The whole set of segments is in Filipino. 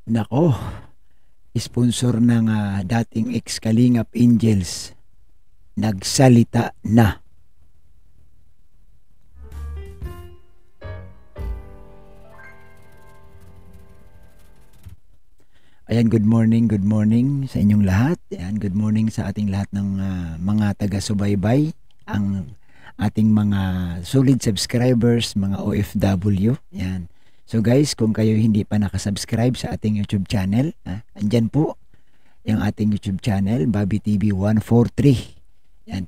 Nako, sponsor ng dating ex-Kalingap Angels, nagsalita na. Ayan, good morning sa inyong lahat. Ayan, good morning sa ating lahat ng mga taga-subaybay, ang ating mga solid subscribers, mga OFW. Ayan. So guys, kung kayo hindi pa nakasubscribe sa ating YouTube channel, andyan po yung ating YouTube channel, Bobby TV 143. Yan,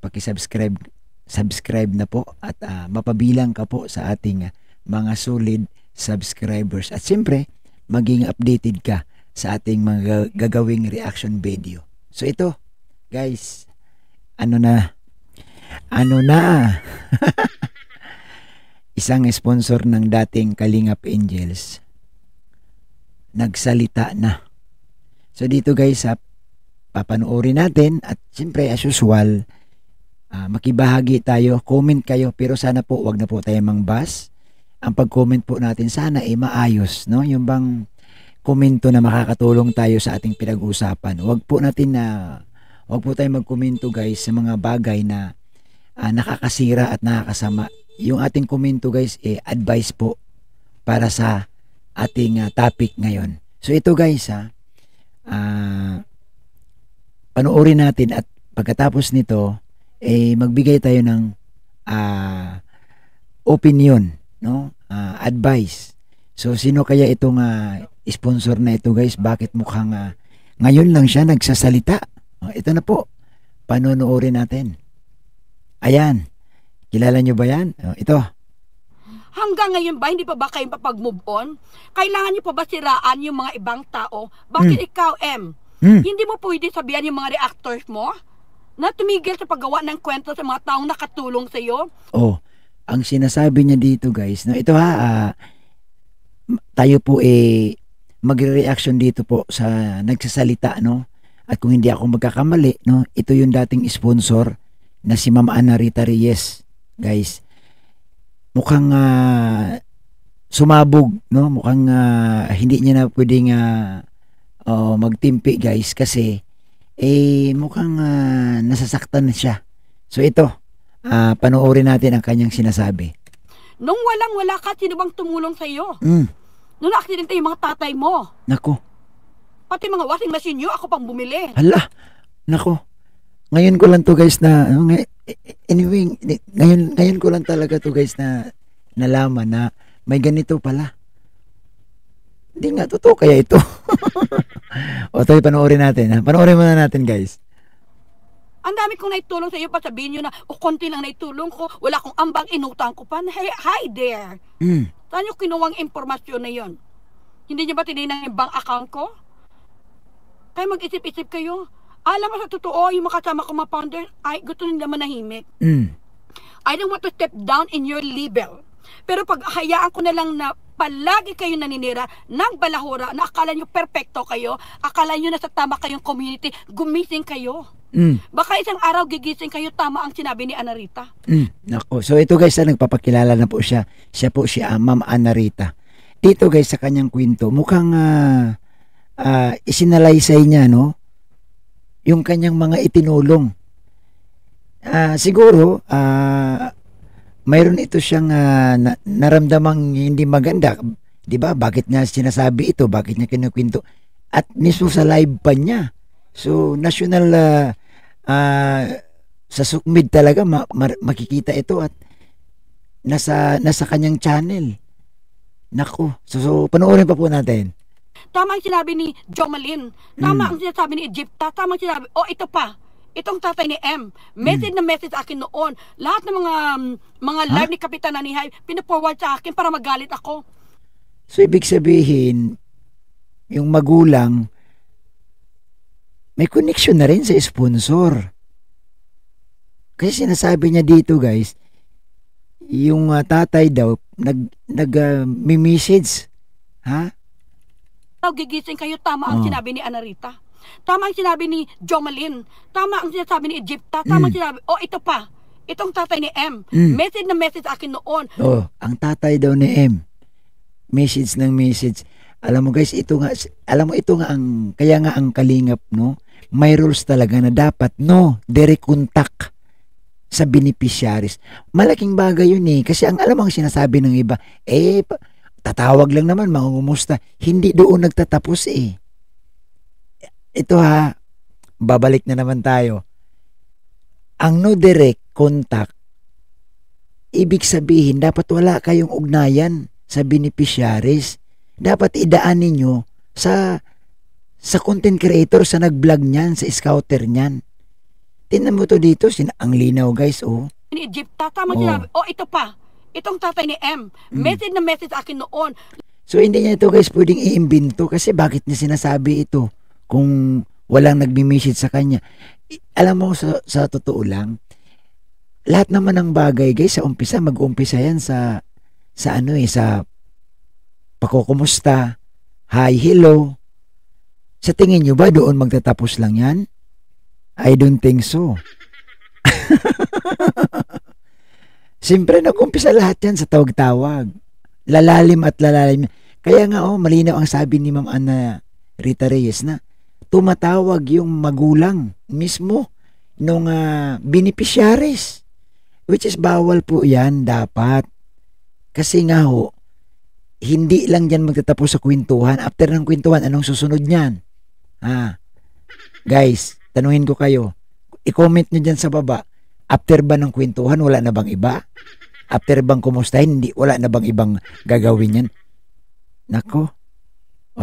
subscribe na po at mapabilang ka po sa ating mga solid subscribers. At siyempre, maging updated ka sa ating mga gagawing reaction video. So ito, guys, ano na? Isang sponsor ng dating Kalingap Angels, nagsalita na. So dito guys, papanoorin natin at siyempre as usual, makibahagi tayo, comment kayo, pero sana po wag na po tayo mangbas. Ang pag-comment po natin sana ay maayos, no? Yung bang komento na makakatulong tayo sa ating pinag-uusapan. Wag po tayo magkomento guys sa mga bagay na nakakasira at nakakasama. Yung ating komento guys, advice po para sa ating topic ngayon. So ito guys, panoorin natin at pagkatapos nito, magbigay tayo ng opinion, no? Advice. So sino kaya itong sponsor na ito guys? Bakit mukhang ngayon lang siya nagsasalita? Ito na po, panonoorin natin. Ayan. Kilala nyo ba yan? Ito. Hanggang ngayon ba, hindi pa ba kayo papag-move on? Kailangan nyo pa ba siraan yung mga ibang tao? Bakit ikaw, hindi mo pwede sabihan yung mga reactors mo na tumigil sa paggawa ng kwento sa mga taong nakatulong sa iyo? Oh, ang sinasabi niya dito guys, no, ito tayo po magre-reaction dito po sa nagsasalita, no? At kung hindi ako magkakamali, no, ito yung dating sponsor na si Ma'am Ana Rita Reyes. Guys, mukhang sumabog, no? Mukhang hindi niya na pwedeng magtimpi guys kasi mukhang nasasaktan na siya. So ito, panoorin natin ang kanyang sinasabi. Nung walang-wala ka, sino bang tumulong sa iyo? Nung na-aksidente yung mga tatay mo. Nako. Pati mga washing machine nyo, ako pang bumili. Hala, nako. Ngayon ko lang to guys na anyway, ngayon ko lang talaga to guys na nalaman na may ganito pala. Hindi nga totoo kaya ito. O tayo panoorin natin. Panoorin muna natin guys. Ang dami kong naitulong sa iyo, pa sabihin nyo na konti lang naitulong ko, wala akong ambang, inutang ko pa. Hey, hi there. Saan nyo kinuwang impormasyon na yon? Hindi nyo ba tininang yung bank account ko? Kaya mag-isip-isip kayo. Alam mo sa totoo, yung makasama ko mga founder, ay gusto nila manahimik. I don't want to step down in your level. Pero pag hayaan ko na lang na palagi kayo naninira ng balahura na akala nyo perfecto kayo, akala nyo nasa tama kayong community, gumising kayo. Baka isang araw gigising kayo, tama ang sinabi ni Ana Rita. Nako. So ito guys, nagpapakilala na po siya. Siya po si Ma'am Ana Rita. Dito guys, sa kanyang kwento, mukhang isinalaysay niya, no? Yung kanyang mga itinulong. Siguro, mayroon ito siyang naramdamang hindi maganda. Diba? Bakit niya sinasabi ito? Bakit niya kinukwento? At mismo sa live pa niya. So, national, sa Sukmid talaga, makikita ito at nasa kanyang channel. Naku. So panoorin pa po natin. Tama ang sinabi ni Jomalyn. Tama ang sinasabi ni Egypta. Tama ang sinabi. Ito pa. Itong tatay ni M. Message na message akin noon. Lahat ng mga live ni Kapitan Anihay, pinaforward sa akin para magalit ako. So, ibig sabihin, yung magulang, may connection na rin sa sponsor. Kasi sinasabi niya dito, guys, yung tatay daw, nag-message. Gigising kayo, tama ang sinabi ni Ana Rita. Tama ang sinabi ni Jomalyn. Tama ang sinasabi ni Egypta. Tama ang sinabi. Ito pa. Itong tatay ni M. Message na message akin noon. Ang tatay daw ni M. Message ng message. Alam mo guys, ito nga ang, kaya nga ang Kalingap, no? May rules talaga na dapat, no, direct contact sa beneficiaries. Malaking bagay yun eh. Kasi ang alam mo ang sinasabi ng iba, tatawag lang naman, mangungumusta. Hindi doon nagtatapos eh. Ito ha, babalik na naman tayo. Ang no direct contact, ibig sabihin, dapat wala kayong ugnayan sa beneficiaries. Dapat idaan ninyo sa content creator, sa nag-vlog niyan, sa scouter niyan. Tingnan mo to dito, ang linaw guys, oh. Ni Egypt, tama sinabi. Ito pa. Itong tatay ni M. Message na message akin noon. So hindi niya ito guys pwedeng iimbento kasi bakit niya sinasabi ito kung walang nagmi-message sa kanya. Alam mo, sa totoo lang, lahat naman ng bagay guys, sa umpisa, mag-umpisa yan sa pakukumusta, hi, hello. Sa tingin nyo ba doon magtatapos lang yan? I don't think so. Siyempre, nag-umpisa lahat yan sa tawag-tawag. Lalalim at lalalim. Kaya nga, malinaw ang sabi ni Ma'am Ana Rita Reyes na tumatawag yung magulang mismo nung beneficiaries. Which is bawal po yan, dapat. Kasi nga hindi lang dyan magtatapos sa kwentuhan. After ng kwentuhan, anong susunod niyan? Guys, tanungin ko kayo. I-comment nyo dyan sa baba. After ba ng kwentuhan, wala na bang iba? After bang kumustahin, wala na bang ibang gagawin yan? Nako.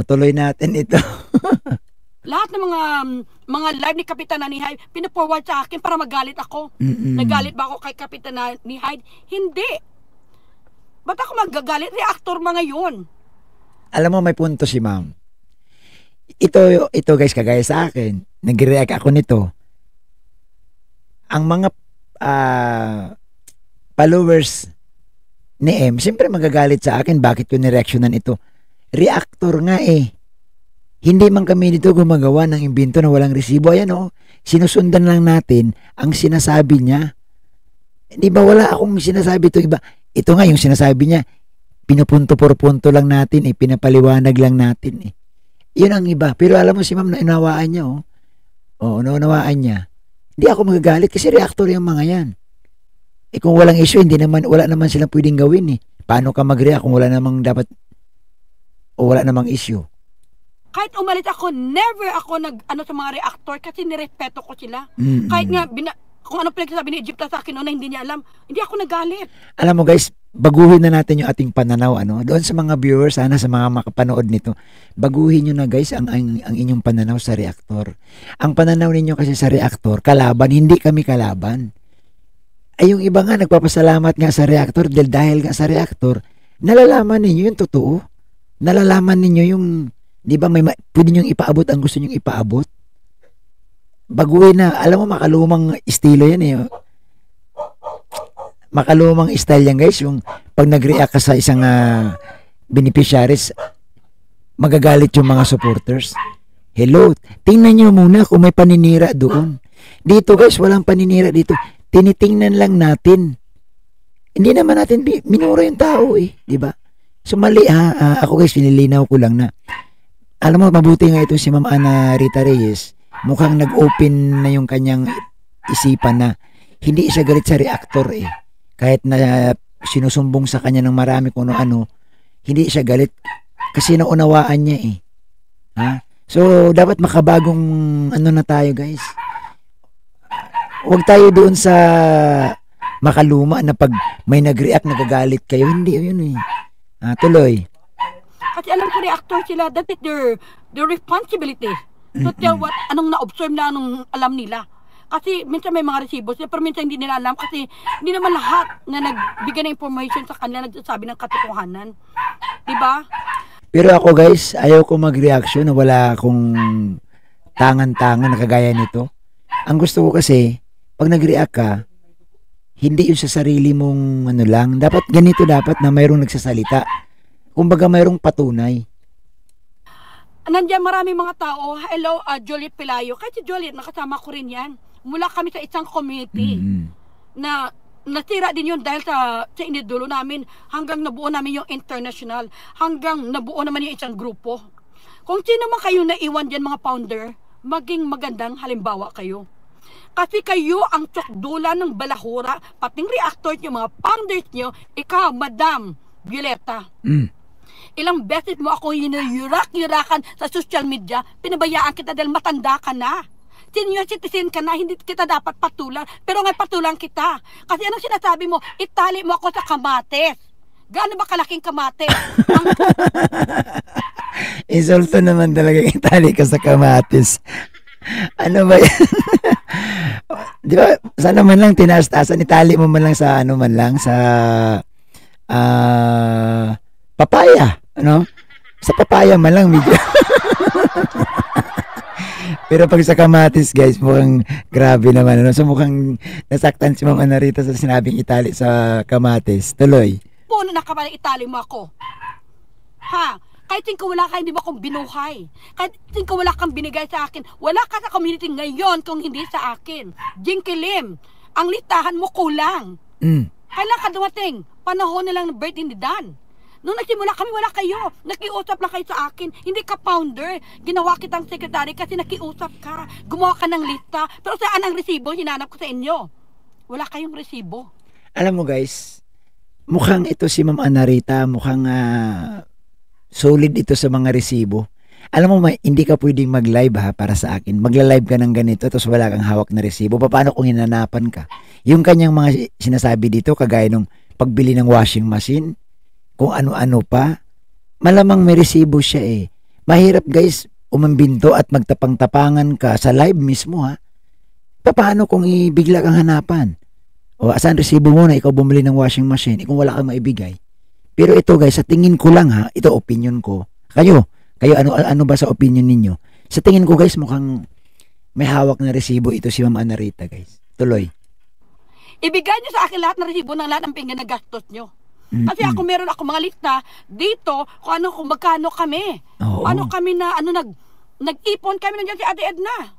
Tuloy natin ito. Lahat ng mga live ni Kapitan Hyde, pinaforward sa akin para magalit ako. Nagalit ba ako kay Kapitan Hyde? Hindi. Ba't ako magagalit? Reactor mga yun. Alam mo, may punto si ma'am. Ito guys, kagaya sa akin, nag-react ako nito. Ang mga followers ni M, siyempre magagalit sa akin, bakit ko nireaksyonan ito? Reactor nga eh. Hindi man kami dito gumagawa ng imbento na walang resibo. Ayan sinusundan lang natin ang sinasabi niya. Di ba wala akong sinasabi ito iba? Ito nga yung sinasabi niya, pinupunto por punto lang natin pinapaliwanag lang natin Yun ang iba. Pero alam mo si ma'am, naunawaan niya naunawaan niya. Hindi ako magagalit kasi reactor yung mga yan. Kung walang issue, wala naman silang pwedeng gawin Paano ka mag-react kung wala namang dapat o wala namang issue? Kahit umalit ako, never ako sa mga reactor kasi nirespeto ko sila. Kahit nga, kung ano pinagsasabi ni Egypta sa akin na hindi niya alam, hindi ako nagalit. Alam mo guys, baguhin na natin yung ating pananaw. Doon sa mga viewers, sa mga makapanood nito, baguhin nyo na guys ang inyong pananaw sa reactor. Ang pananaw ninyo kasi sa reactor, kalaban, hindi kami kalaban. Ay yung iba nga, nagpapasalamat nga sa reactor dahil nga sa reactor, nalalaman ninyo yung totoo. Nalalaman ninyo yung, di ba, pwede nyo ipaabot ang gusto nyo ipaabot. Baguhin na, alam mo, makalumang estilo yan makalumang style yan guys, yung pag nag-react ka sa isang beneficiaries, magagalit yung mga supporters. Hello, tingnan nyo muna kung may paninira doon. Dito guys, walang paninira dito. Tinitingnan lang natin. Hindi naman natin minura yung tao di ba? So mali ako guys, pinilinaw ko lang na alam mo, mabuti nga ito si Ma'am Ana Rita Reyes, mukhang nag-open na yung kanyang isipan na hindi siya galit sa reactor kahit na sinusumbong sa kanya ng marami kung ano, hindi siya galit kasi naunawaan niya So dapat makabagong na tayo guys. Huwag tayo doon sa makaluma na pag may nag-react nagagalit kayo, hindi yun tuloy. Kasi alam ko reactor sila, that is their responsibility to tell anong na-observe na anong alam nila. Kasi minsan may mga resibo sila, pero minsan hindi nila alam kasi hindi naman lahat na nagbigay ng information sa kanila nagsasabi ng katotohanan. Diba? Pero ako guys, ayaw ko mag-reaction na wala akong tangan-tangan na kagaya nito. Ang gusto ko kasi, pag nag-react ka, hindi yun sa sarili mong lang. Dapat ganito na mayroong nagsasalita. Kumbaga mayroong patunay. Nandiyan maraming mga tao. Hello, Juliet Pelayo. Kahit si Juliet, nakasama ko rin yan. Mula kami sa isang community na nasira din yun dahil sa inidulo namin hanggang nabuo namin yung international, hanggang nabuo naman yung isang grupo. Kung sino man kayo naiwan dyan mga founder, maging magandang halimbawa kayo. Kasi kayo ang tsukdula ng balahura, pating reactors nyo, mga founders nyo, ikaw, Madam Violeta. Ilang beses mo ako hinayurak-yurakan sa social media, pinabayaan kita dahil matanda ka na. Senior citizen ka na, hindi kita dapat patulan. Pero ngayon patulan kita. Kasi anong sinasabi mo? Itali mo ako sa kamates. Gaano ba kalaking kamates? Isolto naman talaga itali ka sa kamatis. Ano ba yan? Di ba, sana man lang tinaas-taasan, itali mo man lang sa ano man lang, sa papaya. Ano? Sa papaya man lang, medyo. Pero pag sa kamatis, guys, mukhang grabe naman. Ano? So mukhang nasaktan si Ma'am Anarita sa sinabing itali sa kamatis. Tuloy. Puno na ka ba itali mo ako? Ha? Kahit ko wala ka, hindi mo akong binuhay. Kahit ko wala kang binigay sa akin, wala ka sa community ngayon kung hindi sa akin. Jinkilim, ang listahan mo kulang. Kailan ka dumating? Panahon na lang ng birth ni Dan. Nung nagsimula kami, wala kayo. Nakiusap lang kayo sa akin. Hindi ka founder. Ginawa kitang secretary kasi nakiusap ka. Gumawa ka ng lista. Pero saan ang resibo? Hinanap ko sa inyo. Wala kayong resibo. Alam mo guys, mukhang ito si Ma'am Anarita, mukhang solid ito sa mga resibo. Alam mo, hindi ka pwedeng mag-live ha para sa akin. Magla-live ka ng ganito tapos wala kang hawak na resibo. Paano kung hinanapan ka? Yung kanyang mga sinasabi dito, kagaya nung pagbili ng washing machine, kung ano-ano pa, malamang may resibo siya eh. Mahirap guys, umambinto at magtapang-tapangan ka sa live mismo ha. Paano kung bigla kang hanapan? O asan resibo mo na ikaw bumili ng washing machine kung wala kang maibigay? Pero ito guys, sa tingin ko lang ha, ito opinion ko. Kayo ano ba sa opinion ninyo? Sa tingin ko guys, mukhang may hawak na resibo ito si Ma'am Anarita guys. Tuloy. Ibigay niyo sa akin lahat ng resibo ng lahat ng pinga na gastos niyo. Kasi ako meron ako mga lista dito kung magkano kami. Ano kami na nag-ipon kami nandiyan si Ate Edna.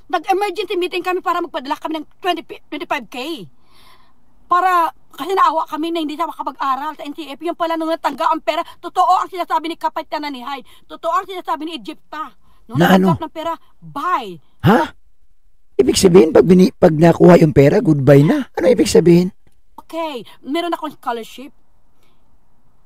Nag-emergency meeting kami para magpadala kami ng 25K. Para kasi naawa kami na hindi siya makapag-aral sa NCF. Yung pala nung natangga ang pera, totoo ang sinasabi ni Kapitana ni Hyde. Totoo ang sinasabi ni Egypta. Nung natanggap ng pera, bye. Ha? Ibig sabihin pag nakuha yung pera, goodbye na. Ano ibig sabihin? Okay, meron akong scholarship.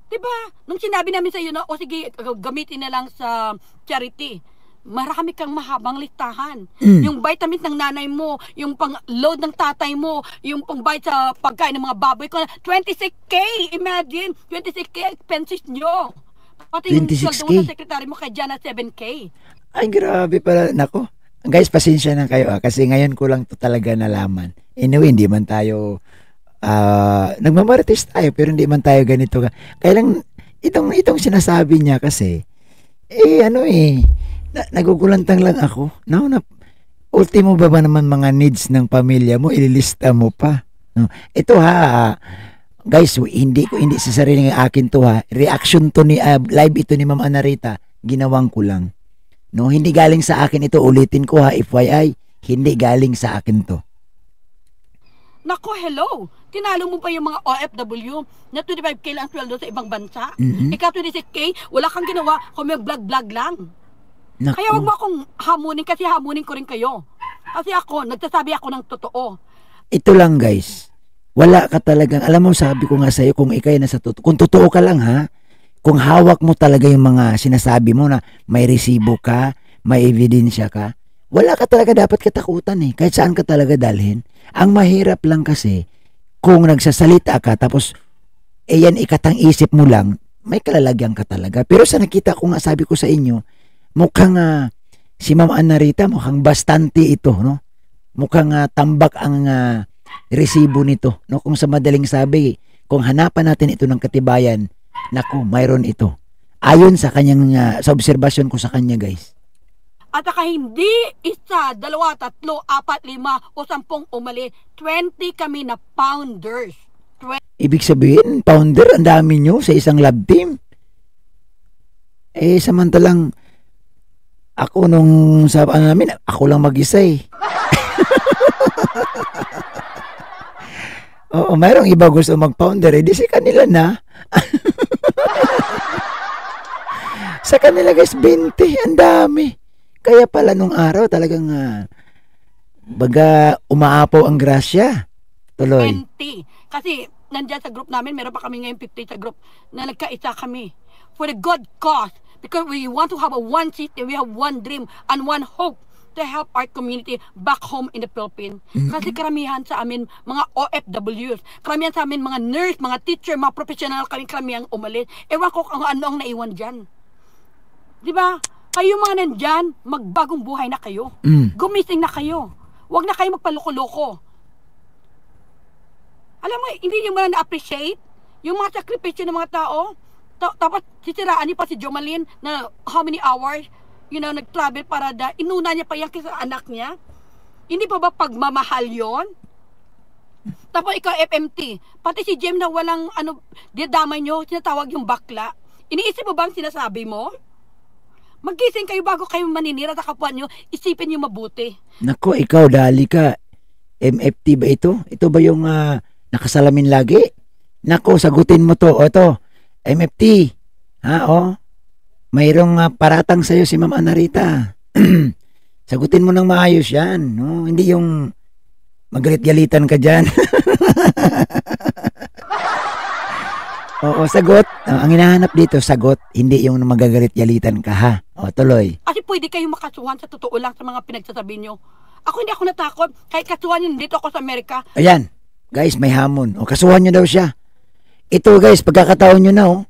Diba? Nung sinabi namin sa iyo na, sige, gamitin na lang sa charity. Marami kang mahabang listahan. Yung vitamin ng nanay mo, yung pang-load ng tatay mo, yung pang-bayad sa pagkain ng mga baboy ko, 26K! Imagine, 26K expenses nyo. Pati yung sweldo mo sa sekretary mo kay Jana, 7K. Ay, grabe pala. Nako. Guys, pasensya na kayo kasi ngayon ko lang to talaga nalaman. Anyway, hindi man tayo nagmamarites tayo pero hindi man tayo ganito. Kaya lang itong sinasabi niya kasi nagugulantang lang ako. Ultimo ba naman mga needs ng pamilya mo ililista mo pa. No? Ito guys, hindi sa sarili ng akin to ha. Reaction to ni live ito ni Ma'am Anarita, ginawang ko lang. No, hindi galing sa akin ito, ulitin ko ha, FYI, hindi galing sa akin to. Nako, hello. Tinalo mo pa yung mga OFW na 25K lang ang sweldo sa ibang bansa. Ikaw 26K, wala kang ginawa kung may vlog lang. Naku. Kaya wag mo akong hamunin kasi hamunin ko rin kayo. Kasi nagsasabi ako ng totoo. Ito lang guys, wala ka talagang, alam mo sabi ko nga sa'yo kung ikay nasa totoo, kung totoo ka lang ha, kung hawak mo talaga yung mga sinasabi mo na may resibo ka, may ebidensya ka, wala ka talaga dapat katakutan eh. Kahit saan ka talaga dalhin. Ang mahirap lang kasi, kung nagsasalita ka, tapos, yan ikatang isip mo lang, may kalalagyan ka talaga. Pero sa nakita ko nga, sabi ko sa inyo, mukhang si Ma'am Anarita, mukhang bastante ito, no? Mukhang tambak ang resibo nito, no? Kung sa madaling sabi, kung hanapan natin ito ng katibayan, naku, mayroon ito. Ayon sa kanyang, sa obserbasyon ko sa kanya, guys. At saka hindi 1, 2, 3, 4, 5 o 10 umali. 20 kami na founders. Ibig sabihin, founder, ang dami nyo sa isang lab team. Samantalang, ako namin, ako lang mag-isa eh. Oo, mayroong iba gusto mag-founder, di sa kanila na. Sa kanila guys, 20, ang dami. Kaya pala nung araw talagang baga umaapaw ang grasya. Tuloy. 20. Kasi nandyan sa group namin, meron pa kami ngayon 50 sa group na nagkaisa kami. For the good cause. Because we want to have a one city, we have one dream and one hope to help our community back home in the Philippines. Kasi karamihan sa amin, mga OFWs, karamihan sa amin, mga nurse, mga teacher, mga professional, karamihan umalis. Ewan ko kung ano ang naiwan dyan. Diba? Kayo mga nandyan, magbagong buhay na kayo. Gumising na kayo. Huwag na kayo magpaloko-loko. Alam mo, hindi nyo man na-appreciate yung mga sakripisyo ng mga tao. Tapos sisiraan niyo pa si Jomalyn na how many hours, nag-travel para inuna niya pa yan sa anak niya. Hindi pa ba pagmamahal yon? Tapos ikaw FMT, pati si Jem na walang didamay nyo, sinatawag yung bakla. Iniisip mo bang sinasabi mo? Magising kayo bago kayo maninira sa kapwa nyo, isipin nyo mabuti. Nako, ikaw, dali ka. MFT ba ito? Ito ba yung nakasalamin lagi? Nako, sagutin mo to. O to, MFT. Mayroong paratang sa'yo si Ma'am Anarita. Sagutin mo ng maayos yan. No? Hindi yung magalit-galitan ka dyan. Oo, sagot. Ang hinahanap dito, sagot. Hindi yung magagalit-galitan ka, ha? O, tuloy. Kasi pwede kayong makasuhan sa totoo lang sa mga pinagsasabi nyo. Ako hindi ako natakot. Kahit kasuhan nyo, dito ako sa Amerika. Ayan. Guys, may hamon. O, kasuhan nyo daw siya. Ito, guys, pagkakataon nyo na,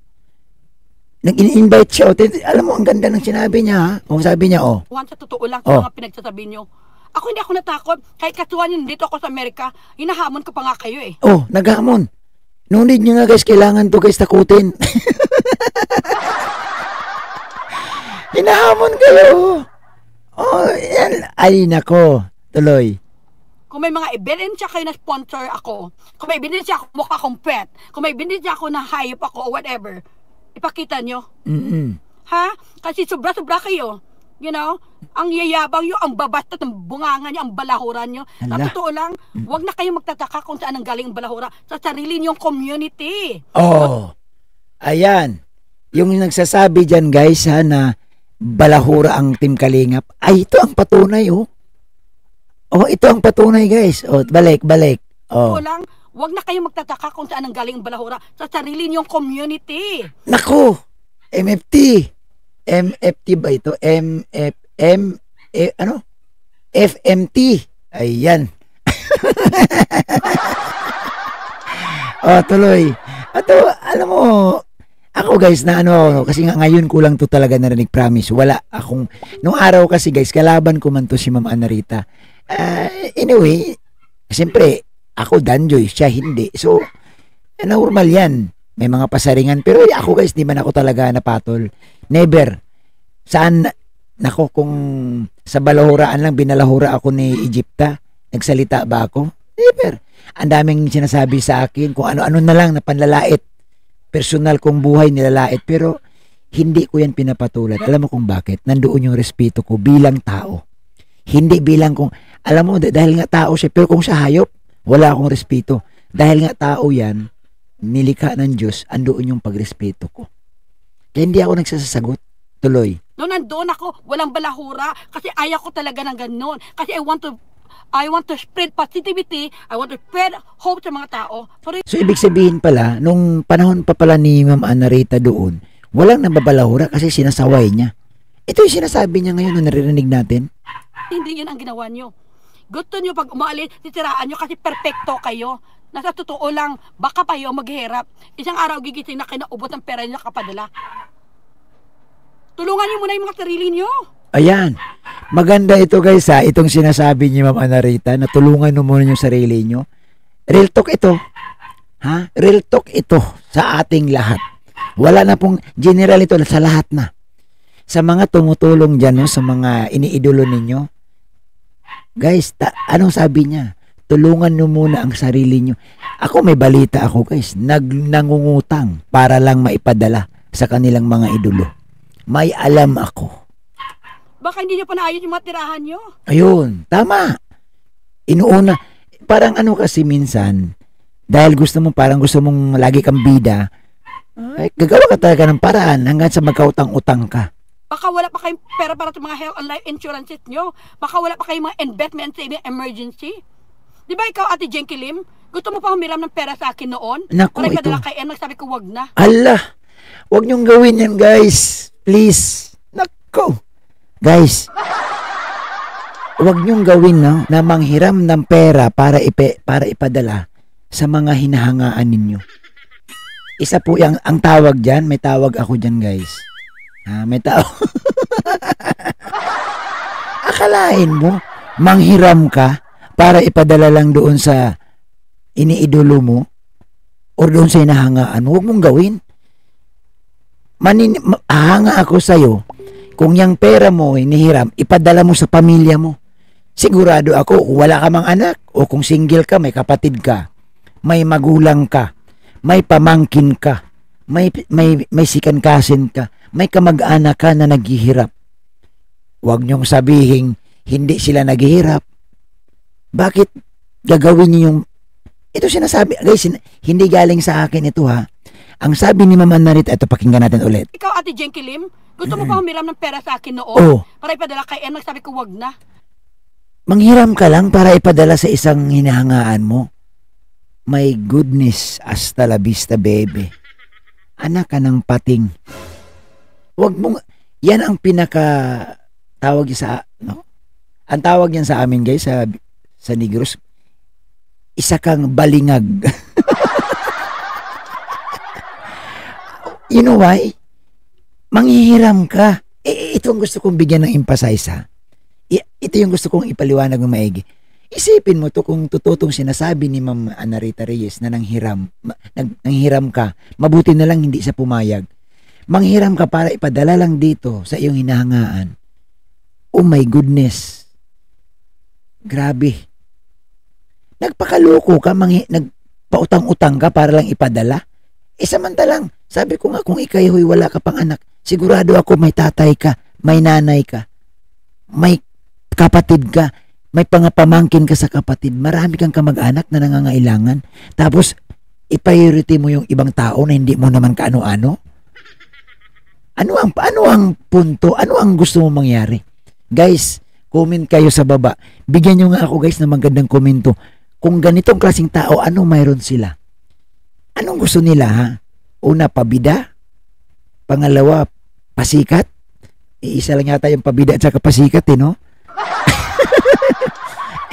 nag-invite siya. Alam mo, ang ganda ng sinabi niya, ha? O, sabi niya, Kasuhan sa totoo lang sa mga pinagsasabi nyo. Ako hindi ako natakot. Kahit kasuhan nyo, dito ako sa Amerika. Hinahamon ko pa nga kayo, eh. Oh, naghamon. No need nyo nga guys, kailangan to guys takutin. Hinahamon kayo. Oh, yan. Ay, nako. Tuloy. Kung may mga ebidensya kayo na sponsor ako, kung may ebidensya ako mukha akong pet, kung may ebidensya ako na hayop ako o whatever, ipakita nyo. Ha? Kasi sobra-sobra kayo. Ang yayabang nyo, ang babastos, ang bunganga nyo, ang balahuran nyo. Sa totoo lang, huwag na kayo magtataka kung saan ang galing ang balahura sa sarili nyong community. Oh, ayan. Yung nagsasabi dyan guys ha, na balahura ang Team Kalingap, ay ito ang patunay oh. Oh, ito ang patunay guys. Oh, balik. Oh. Totoo lang, huwag na kayo magtataka kung saan ang galing ang balahura sa sarili nyong community. Naku, MFT ba ito? FMT. Ayan. Tuloy. Alam mo, ako guys na kasi nga ngayon ko lang to talaga narinig, promise. Wala akong, nung araw kasi guys, kalaban ko man to si Ma'am Anarita. Anyway, siyempre, ako Danjoy, siya hindi. So, normal yan. May mga pasaringan. Pero ako guys, di man ako talaga napatol. Never. Saan, nako, kung sa balahuraan lang, binalahura ako ni Egypta, nagsalita ba ako? Never. Ang daming sinasabi sa akin, kung ano-ano na lang na panlalait. Personal kong buhay nilalait. Pero, hindi ko yan pinapatulan. Alam mo kung bakit? Nandoon yung respeto ko bilang tao. Hindi bilang kung, alam mo, dahil nga tao siya, pero kung siya hayop, wala akong respeto. Dahil nga tao yan, nilikha ng Diyos, andoon yung pagrespeto ko. Kaya hindi ako nagsasagot. Tuloy. Noon nandoon ako, walang balahura kasi ayaw ko talaga ng ganun. Kasi I want to spread positivity, I want to spread hope sa mga tao. So ibig sabihin pala, nung panahon pa pala ni Ma'am Anarita doon, walang nababalahura kasi sinasaway niya. Ito yung sinasabi niya ngayon na naririnig natin. Hindi yun ang ginawa niyo. Gusto niyo pag umaalis, titiraan niyo kasi perfecto kayo. Nasa totoo lang, baka pa yung maghihirap. Isang araw gigising na kinaubos ang pera niya kapadala. Tulungan niyo muna yung mga sarili niyo. Ayan. Maganda ito guys ha. Itong sinasabi ni Ma'am Anarita na tulungan mo muna yung sarili niyo. Real talk ito. Ha? Real talk ito sa ating lahat. Wala na pong general ito sa lahat na. Sa mga tumutulong dyan, no, sa mga iniidolo ninyo. Guys, anong sabi niya? Tulungan nyo muna ang sarili nyo. Ako may balita ako guys, nangungutang para lang maipadala sa kanilang mga idolo. May alam ako. Baka hindi nyo pa naayos yung mga tirahan nyo. Ayun, tama. Inuuna, parang kasi minsan, dahil parang gusto mong lagi kang bida, ay, gagawa ka talaga ng paraan hanggang sa magkautang-utang ka. Baka wala pa kayong pera para sa mga health and life insurances nyo. Baka wala pa kayong mga investment saving emergency. Di ba ikaw, Ate Jenky Lim, gusto mo pa humiram ng pera sa akin noon? Naku, para ito. ipadala kay Em, nagsabi ko wag na. Allah, wag niyong gawin yan, guys. Please. Naku. Guys, wag niyong gawin na manghiram ng pera para ipadala sa mga hinahangaan ninyo. Isa po ang tawag dyan, may tawag ako dyan, guys. May tawag. Akalain mo, manghiram ka para ipadala lang doon sa iniidolo mo o doon sa hinahangaan. Huwag mong gawin. Ahanga ako sa'yo. Kung yung pera mo inihiram, ipadala mo sa pamilya mo. Sigurado ako, wala ka mang anak o kung single ka, may kapatid ka, may magulang ka, may pamangkin ka, may sikankasin ka, may kamag-anak ka na naghihirap. Huwag niyong sabihin hindi sila naghihirap. Bakit gagawin niyo yung ito sinasabi, guys, hindi galing sa akin ito ha. Ang sabi ni Mama Narita, ito pakinggan natin ulit. Ikaw, Ate Jenky Lim, gusto mo pa humiram ng pera sa akin noon? Oo. Para ipadala kay Em, nagsabi ko wag na. Manghiram ka lang para ipadala sa isang hinahangaan mo. My goodness, hasta la vista, baby. Anak ka ng pating. Wag mong, yan ang tawag sa, no? Ang tawag yan sa amin, guys, sa Negros, isa kang balingag. You know why? Manghihiram ka. Ito ang gusto kong bigyan ng emphasize, ha? Ito yung gusto kong ipaliwanag ng maigi. Isipin mo to kung totoo sinasabi ni Ma'am Anarita Reyes na nanghiram ka, mabuti na lang hindi siya pumayag. Manghiram ka para ipadala lang dito sa iyong hinahangaan. Oh my goodness. Grabe. Nagpakaloko ka, nagpautang-utang ka para lang ipadala. Samantalang, sabi ko nga kung ikay wala ka pang anak, sigurado ako may tatay ka, may nanay ka, may kapatid ka, may pangapamangkin ka sa kapatid, marami kang kamag-anak na nangangailangan. Tapos, i-priority mo yung ibang tao na hindi mo naman kaano-ano. Ano ang punto? Ano ang gusto mo mangyari? Guys, comment kayo sa baba. Bigyan nyo nga ako, guys, ng magandang komento. Kung ganitong klaseng tao, ano mayroon sila? Anong gusto nila, ha? Una, pabida. Pangalawa, pasikat. Isa lang yata yung pabida at saka pasikat, no?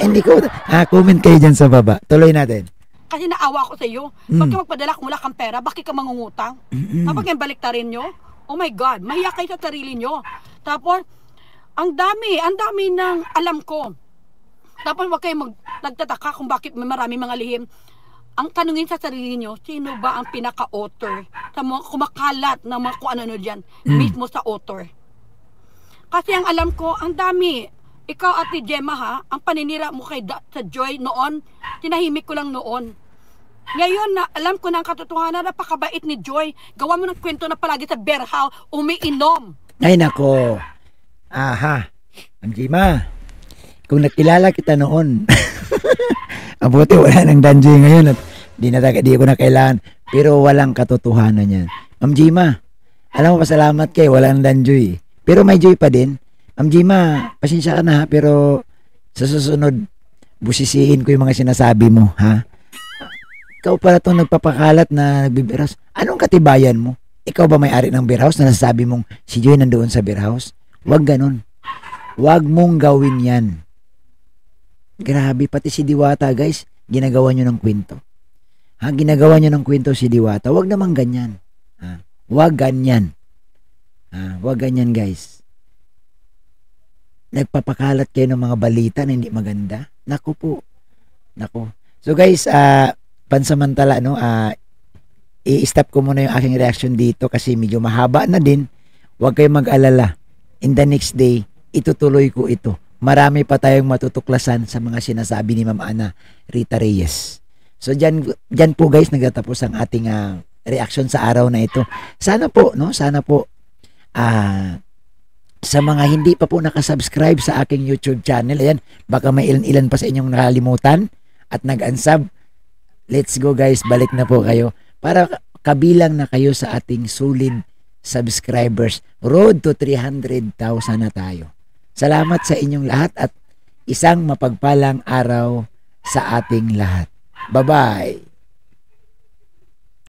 Hindi ko, comment kayo dyan sa baba. Tuloy natin. Kasi naawa ko sa iyo. Bakit magpadala kung wala kang pera, bakit ka mangungutang? Tapos yung baliktarin nyo, oh my God, mahiya kayo sa sarili nyo. Tapos, ang dami ng alam ko. Tapos wag kayo nagtataka kung bakit may marami mga lihim. Ang tanungin sa sarili nyo, sino ba ang pinaka-author sa mga kumakalat na mga kung ano dyan, mismo sa author? Kasi ang alam ko, ang dami. Ikaw, Ate Gemma, ha, ang paninira mo sa Joy noon, tinahimik ko lang noon. Ngayon na alam ko na ang katotohanan, napakabait ni Joy. Gawa mo ng kwento na palagi sa beer house, umiinom. Ay nako. Aha. Ang Gemma, kung nakilala kita noon, abuti wala nang Danjoy ngayon at di ko na kailangan. Pero walang katotohanan yan. Ma'am Gemma, alam mo, pasalamat kay walang Danjoy. Pero may joy pa din. Ma'am Gemma, pasensya ka na ha, pero sa susunod, busisiin ko yung mga sinasabi mo, ha? Ikaw pala itong nagpapakalat na nagbibirhouse. Anong katibayan mo? Ikaw ba may-ari ng beer house na nasasabi mong si Joy nandoon sa beer house? Huwag ganun. Huwag mong gawin yan. Grabe, pati si Diwata, guys, ginagawa nyo ng kwento. Ha, ginagawa nyo ng kwento si Diwata. Huwag naman ganyan. Ha? Huwag ganyan. Ha? Huwag ganyan, guys. Nagpapakalat kayo ng mga balita na hindi maganda. Naku po. Naku. So, guys, pansamantala, no, i-stop ko muna yung aking reaction dito kasi medyo mahaba na din. Huwag kayong mag-alala. In the next day, itutuloy ko ito. Marami pa tayong matutuklasan sa mga sinasabi ni Ma'am Ana Rita Reyes. So, dyan po, guys, nagtatapos ang ating reaction sa araw na ito. Sana po, no, sana po, sa mga hindi pa po nakasubscribe sa aking YouTube channel, ayan, baka may ilan-ilan pa sa inyong nakalimutan at nag-unsub, Let's go guys, balik na po kayo para kabilang na kayo sa ating solid subscribers. Road to 300,000 na tayo. Salamat sa inyong lahat at isang mapagpalang araw sa ating lahat. Bye-bye!